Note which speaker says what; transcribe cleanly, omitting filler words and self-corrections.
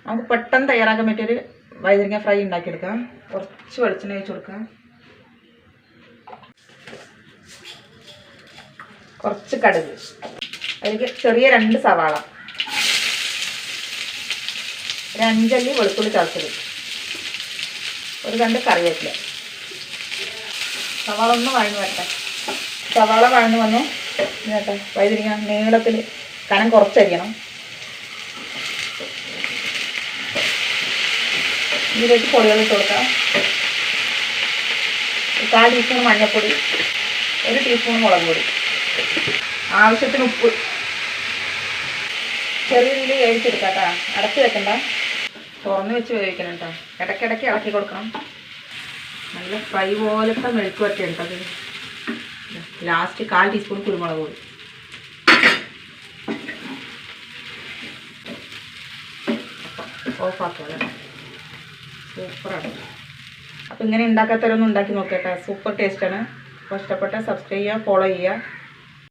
Speaker 1: നമുക്ക് പെട്ടെന്ന് തയ്യാറാക്കാൻ പറ്റിയൊരു വഴുതനങ്ങ ഫ്രൈ ഉണ്ടാക്കിയെടുക്കാം. കുറച്ച് വെളിച്ചെണ്ണ ഒഴിച്ച് കൊടുക്കാം. കുറച്ച് കടുക്, അതിലേക്ക് ചെറിയ 2 സവാള, 1 5 അല്ലി വെളുത്തുള്ളി ചതച്ചത്, 1 2 കറിവേപ്പില. സവാള ഒന്ന് വഴന്ന് വരട്ടെ. സവാള വഴന്ന് വന്നു കേട്ടോ. വഴുതനങ്ങ നീളത്തിൽ കനം കുറച്ചരിയണം. ഇതിലേക്ക് പൊടികൾ ഇട്ട് കൊടുക്കാം. 1/4 ടീസ്പൂൺ മഞ്ഞൾപ്പൊടി, 1 ടീസ്പൂൺ മുളക് പൊടി, ആവശ്യത്തിന് ഉപ്പ്. ചെറിയ രീതിയിൽ വേവിച്ചെടുക്കാം കേട്ടോ. അടച്ച് വെക്കണ്ട, തുറന്ന് വെച്ച് വേവിക്കണം കേട്ടോ. ഇടയ്ക്കിടയ്ക്ക് ഇളക്കി കൊടുക്കണം. നല്ല ഫ്രൈ പോലത്തെ മെഴുക്ക് വരട്ടിയാണ് കേട്ടോ അത്. ലാസ്റ്റ് 1/4 ടീസ്പൂൺ കുരുമുളക് പൊടി. ഓഫാക്കാം. സൂപ്പറാണ്. അപ്പോൾ ഇങ്ങനെ ഉണ്ടാക്കാത്തവരൊന്നും ഉണ്ടാക്കി നോക്കട്ടെ. സൂപ്പർ ടേസ്റ്റാണ്. അപ്പോൾ ഇഷ്ടപ്പെട്ടാൽ സബ്സ്ക്രൈബ് ചെയ്യുക, ഫോളോ ചെയ്യുക.